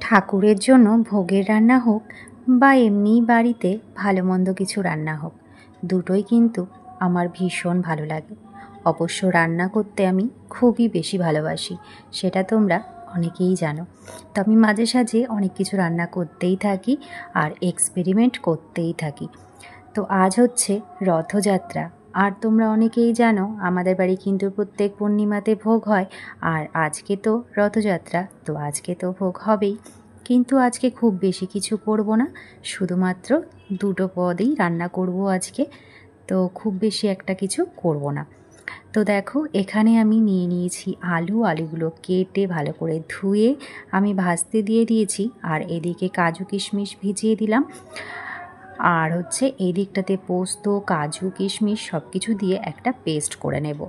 ঠাকুরের জন্য ভোগের রান্না হোক বা এমনিই বাড়িতে ভালো মন্দ কিছু রান্না হোক, দুটোই কিন্তু আমার ভীষণ ভালো লাগে। অবশ্য রান্না করতে আমি খুবই বেশি ভালোবাসি, সেটা তোমরা অনেকেই জানো। তো আমি মাঝে সাঝে অনেক কিছু রান্না করতেই থাকি আর এক্সপেরিমেন্ট করতেই থাকি। তো আজ হচ্ছে রথযাত্রা, আর তোমরা অনেকেই জানো আমাদের বাড়ি কিন্তু প্রত্যেক পূর্ণিমাতে ভোগ হয়। আর আজকে তো রথযাত্রা, তো আজকে তো ভোগ হবেই। কিন্তু আজকে খুব বেশি কিছু করব না, শুধুমাত্র দুটো পদেই রান্না করব আজকে। তো খুব বেশি একটা কিছু করব না। তো দেখো, এখানে আমি নিয়ে নিয়েছি আলুগুলো কেটে ভালো করে ধুয়ে আমি ভাজতে দিয়ে দিয়েছি। আর এদিকে কাজু কিশমিশ ভিজিয়ে দিলাম। আর হচ্ছে এই দিকটাতে পোস্ত, কাজু, কিশমিশ সব কিছু দিয়ে একটা পেস্ট করে নেব।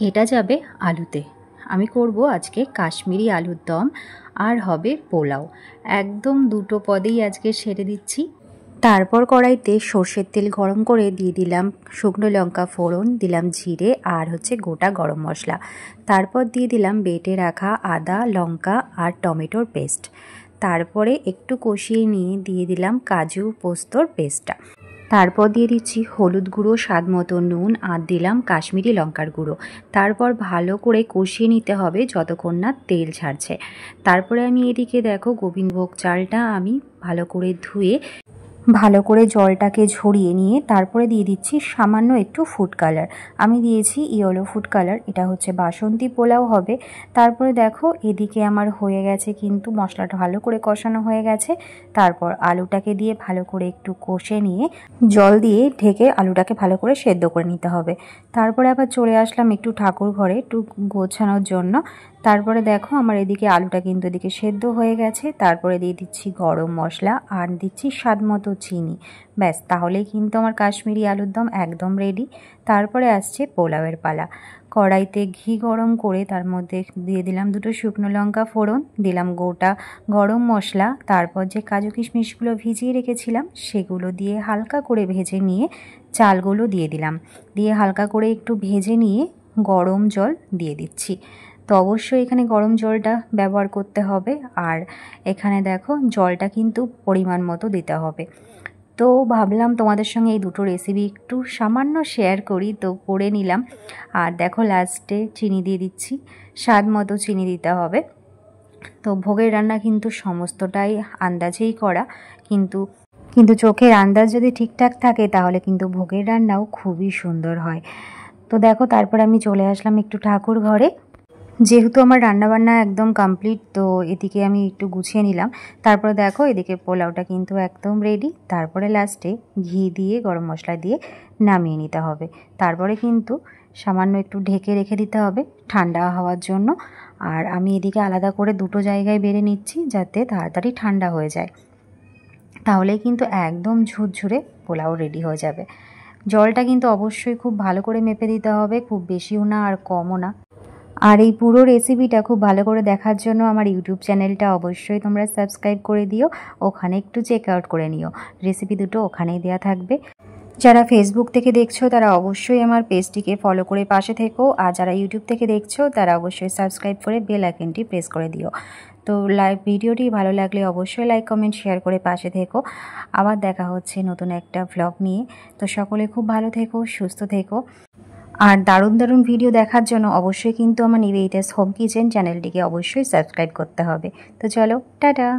এটা যাবে আলুতে। আমি করব আজকে কাশ্মীরি আলুর দম, আর হবে পোলাও। একদম দুটো পদেই আজকে সেরে দিচ্ছি। তারপর কড়াইতে সর্ষের তেল গরম করে দিয়ে দিলাম শুকনো লঙ্কা ফোড়ন, দিলাম জিরে আর হচ্ছে গোটা গরম মশলা। তারপর দিয়ে দিলাম বেটে রাখা আদা, লঙ্কা আর টমেটোর পেস্ট। তারপরে একটু কষিয়ে নিয়ে দিয়ে দিলাম কাজু পোস্তর পেস্টটা। তারপর দিয়ে দিচ্ছি হলুদ গুঁড়ো, স্বাদ মতো নুন, আর দিলাম কাশ্মীরি লঙ্কার গুঁড়ো। তারপর ভালো করে কষিয়ে নিতে হবে যতক্ষণ না তেল ছাড়ছে। তারপরে আমি এদিকে দেখো গোবিন্দভোগ চালটা আমি ভালো করে ধুয়ে ভালো করে জলটাকে ঝরিয়ে নিয়ে তারপরে দিয়ে দিচ্ছি সামান্য একটু ফুড কালার। আমি দিয়েছি ইয়েলো ফুড কালার, এটা হচ্ছে বাসন্তী পোলাও হবে। তারপরে দেখো এদিকে আমার হয়ে গেছে, কিন্তু মশলাটা ভালো করে কষানো হয়ে গেছে। তারপর আলুটাকে দিয়ে ভালো করে একটু কষে নিয়ে জল দিয়ে ঢেকে আলুটাকে ভালো করে সেদ্ধ করে নিতে হবে। তারপরে আবার চলে আসলাম একটু ঠাকুর ঘরে একটু গোছানোর জন্য। তারপরে দেখো আমার এদিকে আলুটা কিন্তু এদিকে সেদ্ধ হয়ে গেছে। তারপরে দিয়ে দিচ্ছি গরম মশলা আর দিচ্ছি স্বাদ মতো চিনি। ব্যাস, তাহলেই কিন্তু আমার কাশ্মীরি আলুর দম একদম রেডি। তারপরে আসছে পোলাওয়ের পালা। কড়াইতে ঘি গরম করে তার মধ্যে দিয়ে দিলাম দুটো শুকনো লঙ্কা ফোড়ন, দিলাম গোটা গরম মশলা। তারপর যে কাজু কিশমিশগুলো ভিজিয়ে রেখেছিলাম সেগুলো দিয়ে হালকা করে ভেজে নিয়ে চালগুলো দিয়ে দিলাম। দিয়ে হালকা করে একটু ভেজে নিয়ে গরম জল দিয়ে দিচ্ছি। তো অবশ্যই এখানে গরম জলটা ব্যবহার করতে হবে। আর এখানে দেখো জলটা কিন্তু পরিমাণ মতো দিতে হবে। তো ভাবলাম তোমাদের সঙ্গে এই দুটো রেসিপি একটু সামান্য শেয়ার করি, তো করে নিলাম। আর দেখো লাস্টে চিনি দিয়ে দিচ্ছি, স্বাদ মতো চিনি দিতে হবে। তো ভোগের রান্না কিন্তু সমস্তটাই আন্দাজেই করা, কিন্তু চোখের আন্দাজ যদি ঠিকঠাক থাকে তাহলে কিন্তু ভোগের রান্নাও খুবই সুন্দর হয়। তো দেখো তারপর আমি চলে আসলাম একটু ঠাকুর ঘরে। যেহেতু আমার রান্নাবান্না একদম কমপ্লিট, তো এদিকে আমি একটু গুছিয়ে নিলাম। তারপরে দেখো এদিকে পোলাওটা কিন্তু একদম রেডি। তারপরে লাস্টে ঘি দিয়ে গরম মশলা দিয়ে নামিয়ে নিতে হবে। তারপরে কিন্তু সামান্য একটু ঢেকে রেখে দিতে হবে ঠান্ডা হওয়ার জন্য। আর আমি এদিকে আলাদা করে দুটো জায়গায় বেড়ে নিচ্ছি যাতে তাড়াতাড়ি ঠান্ডা হয়ে যায়, তাহলেই কিন্তু একদম ঝুরঝুরে পোলাও রেডি হয়ে যাবে। জলটা কিন্তু অবশ্যই খুব ভালো করে মেপে দিতে হবে, খুব বেশিও না আর কমও না। আর এই পুরো রেসিপিটা খুব ভালো করে দেখার জন্য আমার ইউটিউব চ্যানেলটা অবশ্যই তোমরা সাবস্ক্রাইব করে দিও, ওখানে একটু চেক আউট করে নিও। রেসিপি দুটো ওখানেই দেওয়া থাকবে। যারা ফেসবুক থেকে দেখছো তারা অবশ্যই আমার পেজটিকে ফলো করে পাশে থেকো, আর যারা ইউটিউব থেকে দেখছো তারা অবশ্যই সাবস্ক্রাইব করে বেল আইকনটি প্রেস করে দিও। তো ভিডিওটি ভালো লাগলে অবশ্যই লাইক কমেন্ট শেয়ার করে পাশে থেকো। আবার দেখা হচ্ছে নতুন একটা ভ্লগ নিয়ে। তো সকলে খুব ভালো থেকো, সুস্থ থেকো। আর দারুণ দারুণ ভিডিও দেখার জন্য অবশ্যই কিন্তু আমার নিবেদিতাস হোম কিচেন চ্যানেলটিকে অবশ্যই সাবস্ক্রাইব করতে হবে। তো চলো, টাটা।